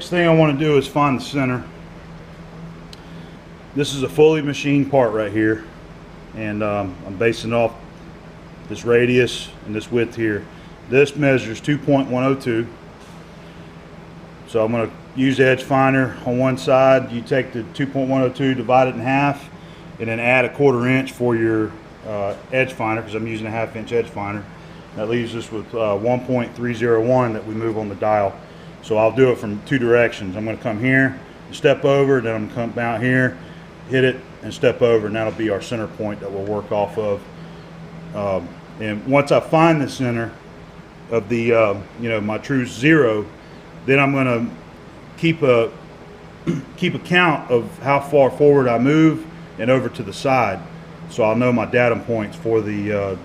Next thing I want to do is find the center. This is a fully machined part right here, and I'm basing it off this radius and this width here. This measures 2.102. So I'm going to use the edge finder on one side. You take the 2.102, divide it in half, and then add a 1/4 inch for your edge finder, because I'm using a 1/2 inch edge finder. That leaves us with 1.301 that we move on the dial. So I'll do it from two directions. I'm going to come here, step over, then I'm going to come down here, hit it, and step over, and that'll be our center point that we'll work off of. And once I find the center of the my true zero, then I'm going to keep a count of how far forward I move and over to the side, so I'll know my datum points for the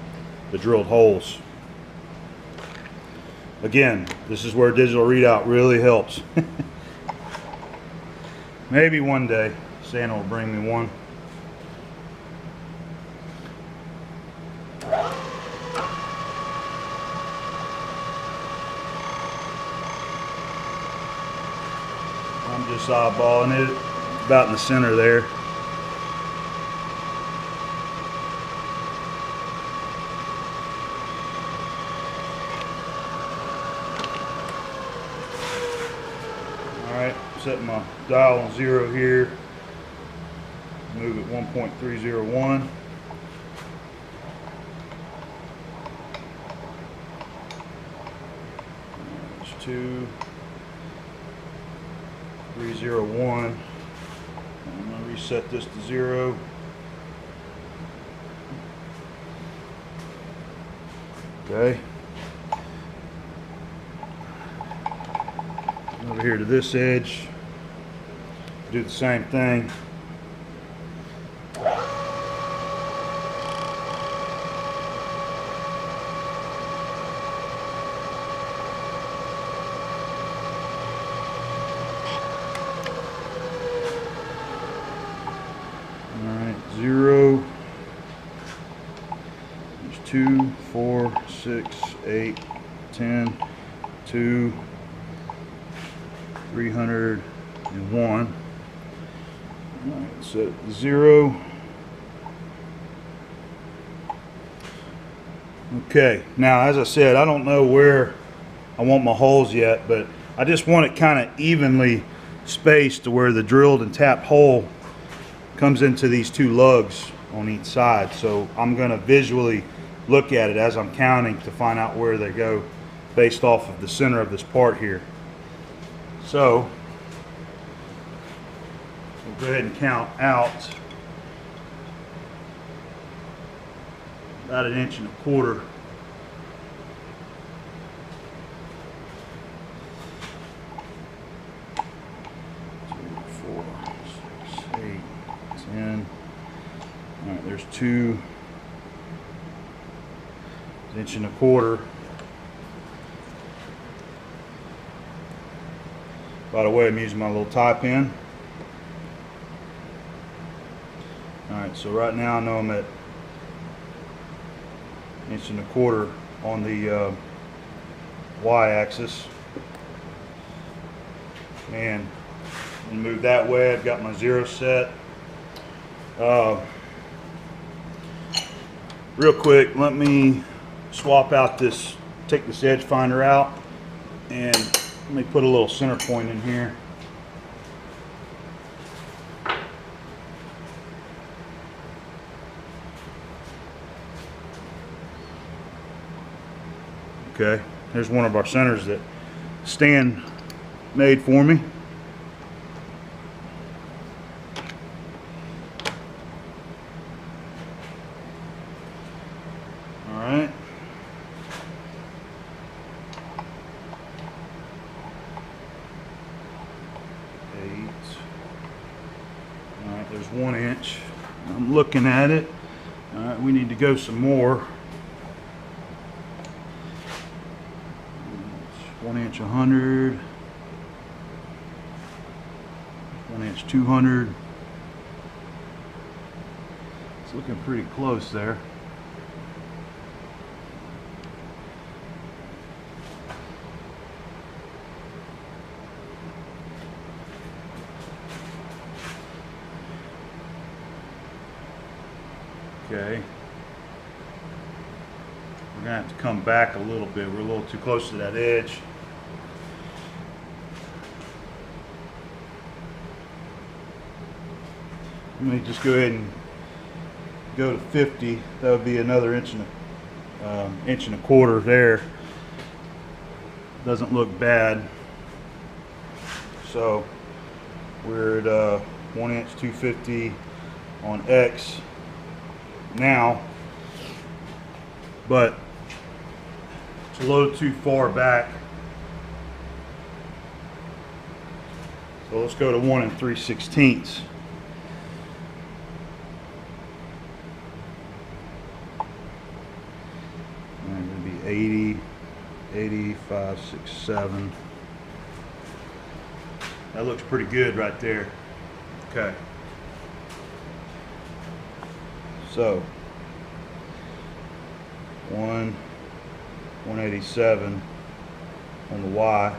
drilled holes. Again, this is where digital readout really helps. Maybe one day Santa will bring me one. I'm just eyeballing it, about in the center there. Alright, setting my dial on 0 here. Move it 1.301. There's 2.301. I'm going to reset this to 0. Okay. Over here to this edge, do the same thing. Alright, 0. There's 2, 4, 6, 8, 10, 2, 301. Alright, set it to 0. Okay, now as I said, I don't know where I want my holes yet, but I just want it kind of evenly spaced to where the drilled and tapped hole comes into these two lugs on each side. So I'm going to visually look at it as I'm counting to find out where they go based off of the center of this part here. So we'll go ahead and count out about 1.25 inches. 2, 4, 6, 8, 10. All right, there's 2.25 inches. By the way, I'm using my little tie pin. Alright, so right now I know I'm at 1.25 inches on the y-axis. And move that way. I've got my 0 set. Real quick, let me swap out this, take this edge finder out, and let me put a little center point in here. Okay, there's one of our centers that Stan made for me. All right. Alright, there's 1 inch. I'm looking at it. Alright, we need to go some more. 1 inch 100. 1 inch 200. It's looking pretty close there. Okay. We're gonna have to come back a little bit. We're a little too close to that edge. Let me just go ahead and go to 50. That would be another inch and a quarter there. Doesn't look bad. So we're at 1 inch 250 on X now, but it's a little too far back. So let's go to 1 3/16. And it'll be 80, 85, 6, 7. That looks pretty good right there. Okay. So 187 on the Y,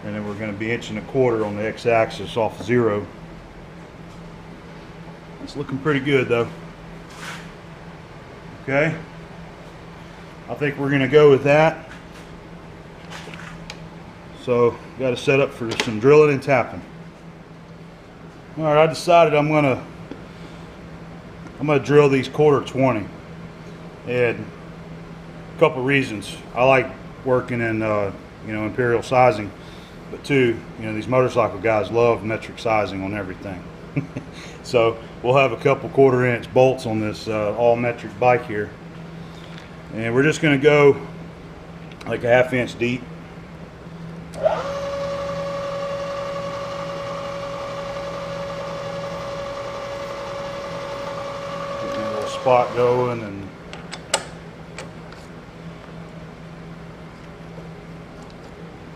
and then we're going to be 1 1/4 inches on the X-axis off 0. It's looking pretty good though. Okay, I think we're going to go with that. So got to set up for some drilling and tapping. All right, I decided I'm gonna drill these 1/4 20, and a couple reasons. I like working in imperial sizing, but two, these motorcycle guys love metric sizing on everything. So we'll have a couple 1/4 inch bolts on this all metric bike here, and we're just gonna go like a 1/2 inch deep. Spot going and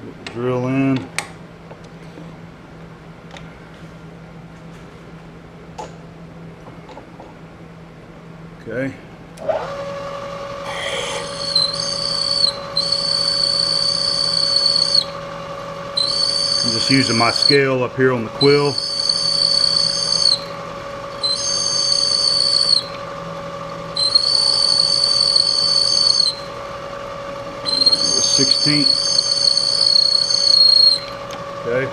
get the drill in. Okay. I'm just using my scale up here on the quill. 16th. Okay.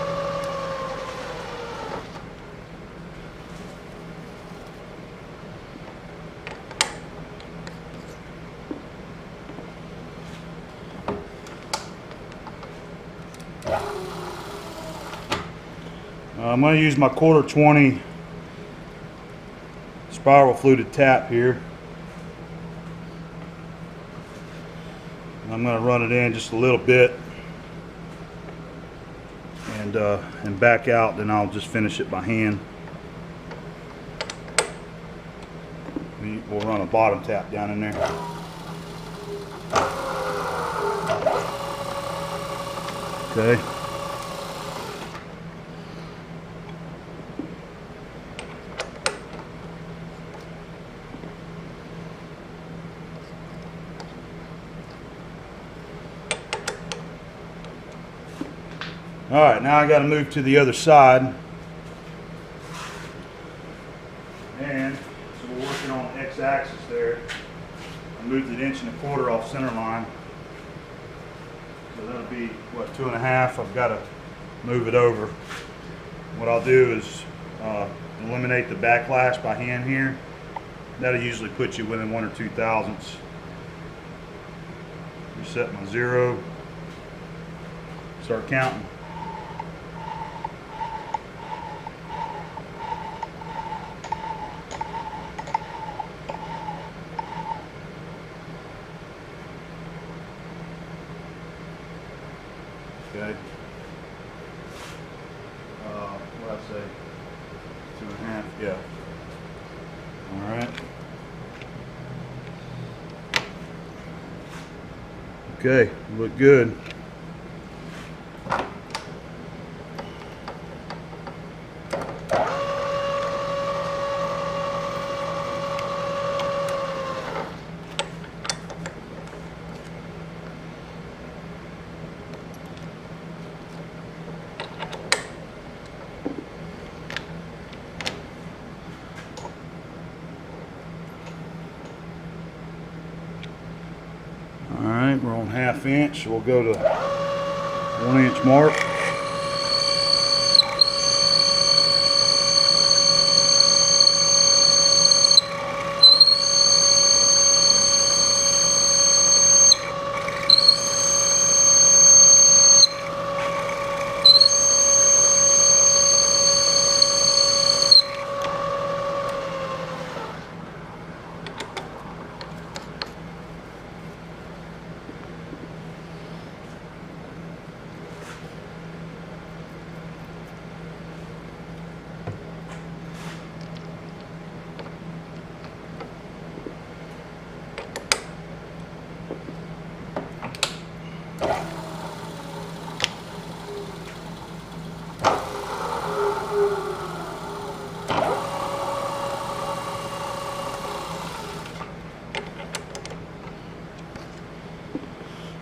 I'm going to use my 1/4 20 spiral fluted tap here. I'm going to run it in just a little bit and back out, then I'll just finish it by hand. We'll run a bottom tap down in there. Okay. All right, now I got to move to the other side, and so we're working on the X-axis there. I moved it 1 1/4 inch off center line, so that'll be what, 2 1/2. I've got to move it over. What I'll do is eliminate the backlash by hand here. That'll usually put you within 1 or 2 thousandths. Reset my 0. Start counting. Okay. What did I say? 2 1/2. Yeah. All right. Okay. Look good. 1/2 inch. We'll go to 1 inch mark.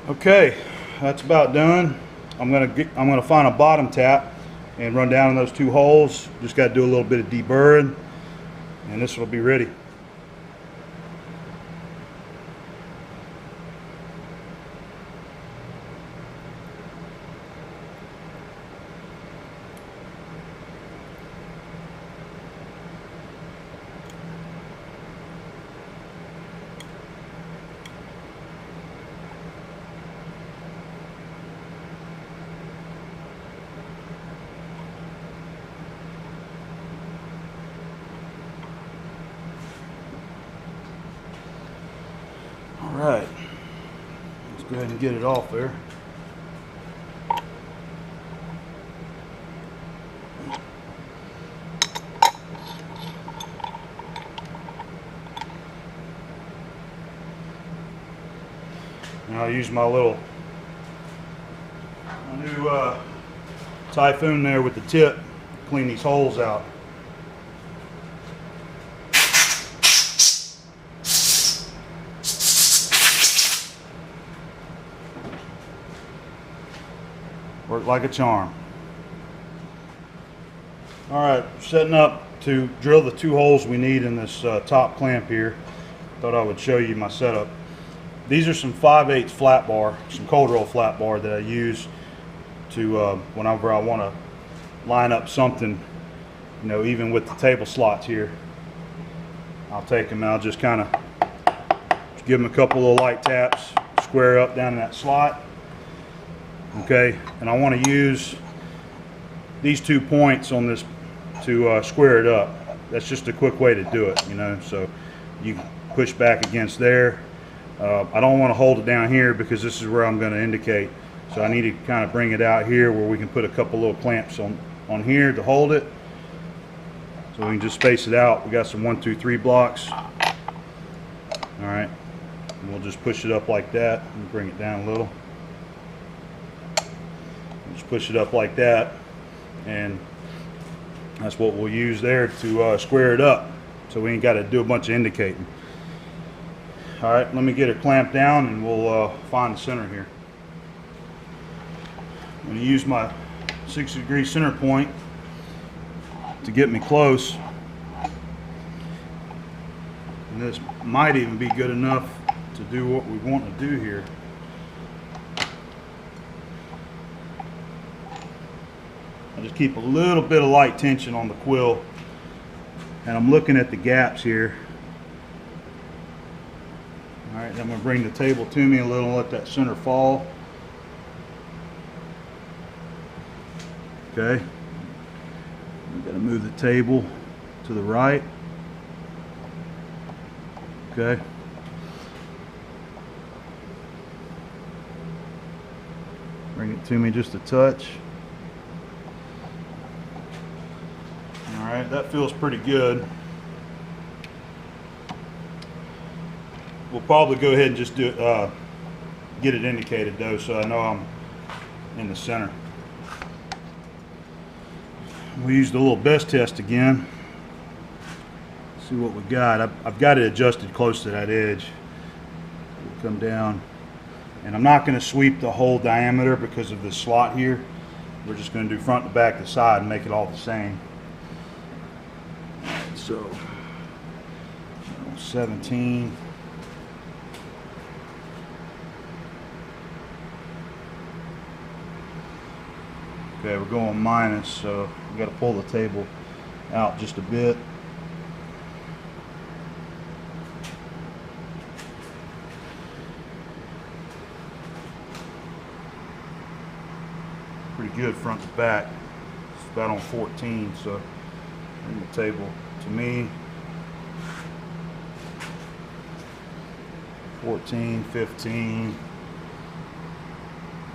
Okay, that's about done. I'm gonna find a bottom tap and run down in those 2 holes. Just got to do a little bit of deburring, and this will be ready. Alright, let's go ahead and get it off there. Now I'll use my new Typhoon there with the tip, clean these holes out. Worked like a charm. Alright, setting up to drill the 2 holes we need in this top clamp here. Thought I would show you my setup. These are some 5/8 flat bar, some cold roll flat bar that I use to whenever I want to line up something, you know, even with the table slots here. I'll take them and I'll just kind of give them a couple of light taps, square up down in that slot. Okay, and I want to use these 2 points on this to square it up. That's just a quick way to do it, you know. So you push back against there. I don't want to hold it down here because this is where I'm going to indicate. So I need to kind of bring it out here where we can put a couple little clamps on here to hold it. So we can just space it out. We got some 1, 2, 3 blocks. All right, and we'll just push it up like that and bring it down a little. Just push it up like that, and that's what we'll use there to square it up, so we ain't got to do a bunch of indicating. All right, let me get it clamped down and we'll find the center here. I'm going to use my 60-degree center point to get me close, and this might even be good enough to do what we want to do here. I just keep a little bit of light tension on the quill, and I'm looking at the gaps here. All right, I'm going to bring the table to me a little and let that center fall. Okay, I'm going to move the table to the right. Okay. Bring it to me just a touch. Alright, that feels pretty good. We'll probably go ahead and just do get it indicated though, so I know I'm in the center. We used a little best test again. See what we got. I've got it adjusted close to that edge. We'll come down, and I'm not going to sweep the whole diameter because of this slot here. We're just going to do front to back to side and make it all the same. So 17. Okay, we're going minus, so we got to pull the table out just a bit. Pretty good front to back. It's about on 14, so bring the table to me. 14, 15,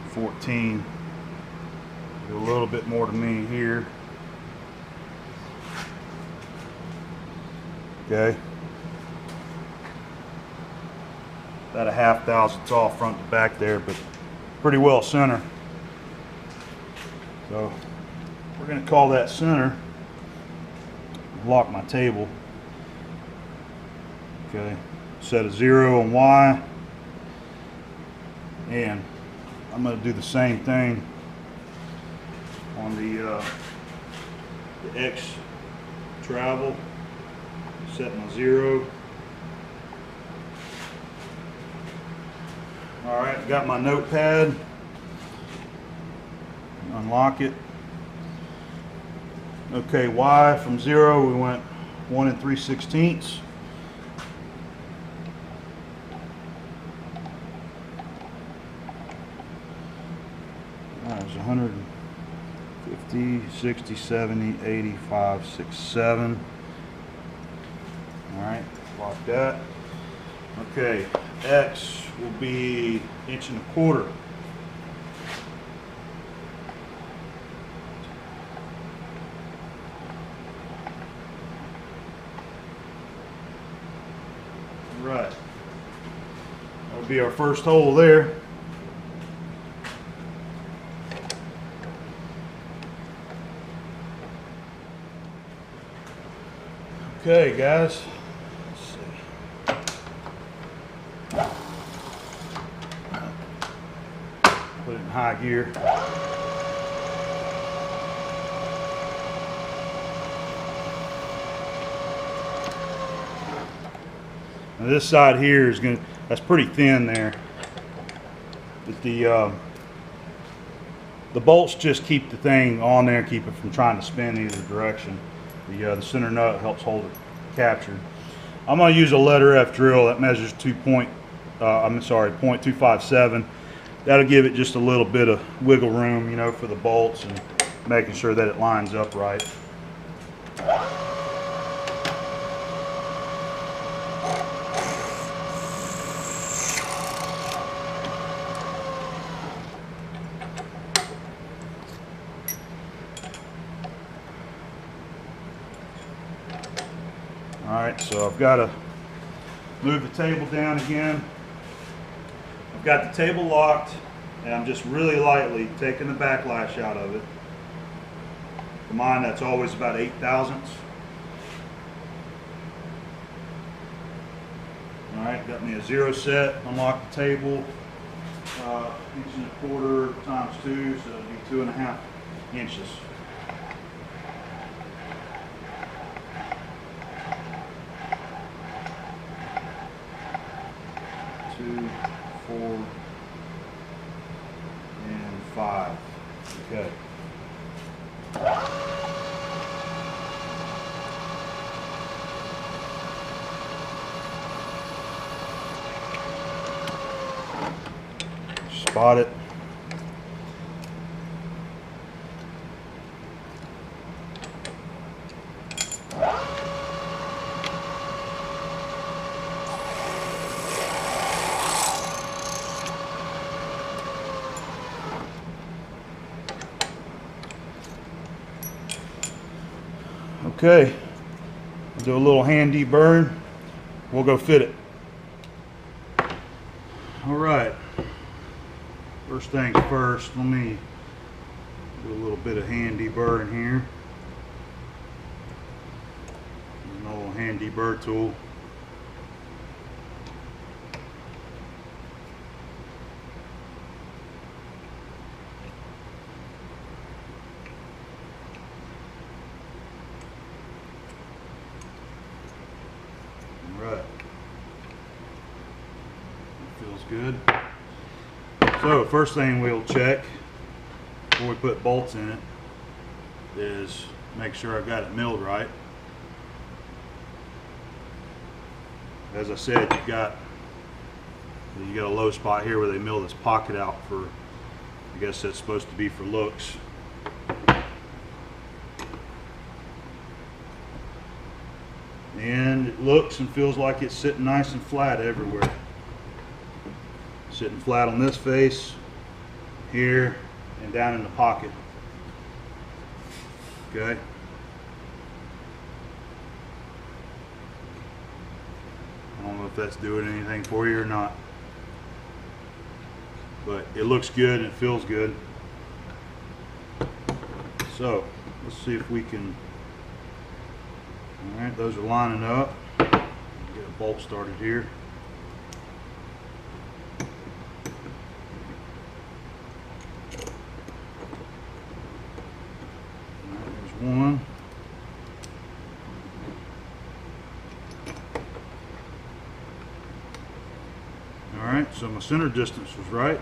14. Do a little bit more to me here. Okay. About a half thousandths off front to back there, but pretty well center. So we're going to call that center. Lock my table. Okay. Set a 0 on Y. And I'm going to do the same thing on the X travel. Set my 0. Alright, got my notepad. Unlock it. Okay, Y from 0 we went 1 3/16. There's 150, 60, 70, 85, 6, 7. Alright, lock that. Okay, X will be 1.25 inches. Right. That'll be our first hole there. Okay, guys. Let's see. Put it in high gear. Now this side here is going to, that's pretty thin there. But the bolts just keep the thing on there, keep it from trying to spin either direction. The center nut helps hold it captured. I'm going to use a letter F drill that measures 0.257. That'll give it just a little bit of wiggle room, you know, for the bolts and making sure that it lines up right. Alright, so I've got to move the table down again. I've got the table locked, and I'm just really lightly taking the backlash out of it. For mine, that's always about 8 thousandths. Alright, got me a 0 set, unlock the table, 1.25 inches times 2, so it'll be 2.5 inches. 2, 4, and 5. Okay. Spot it. Okay, I'll do a little hand deburring. We'll go fit it. All right, first things first, let me do a little bit of hand deburring here. An old hand deburr tool. Right. Feels good. So first thing we'll check before we put bolts in it is make sure I've got it milled right. As I said, you got a low spot here where they mill this pocket out for, I guess that's supposed to be for looks. And it looks and feels like it's sitting nice and flat everywhere. Sitting flat on this face, here, and down in the pocket. Okay. I don't know if that's doing anything for you or not, but it looks good and it feels good. So let's see if we can. All right, those are lining up. Get a bolt started here. All right, there's one. All right, so my center distance was right.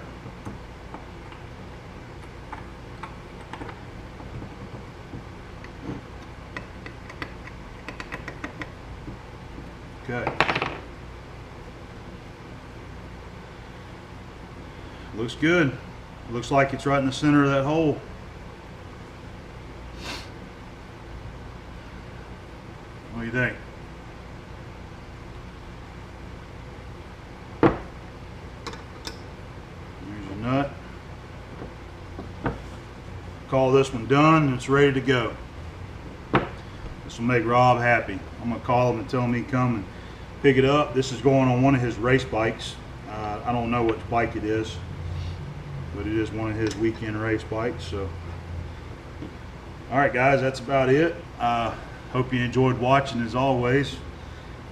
Okay. Looks good. Looks like it's right in the center of that hole. What do you think? There's your nut. Call this one done and it's ready to go. This will make Rob happy. I'm going to call him and tell him he can come and pick it up. This is going on one of his race bikes. I don't know which bike it is, but it is one of his weekend race bikes. So, all right, guys, that's about it. Hope you enjoyed watching as always,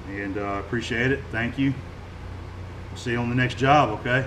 and appreciate it. Thank you. See you on the next job, okay?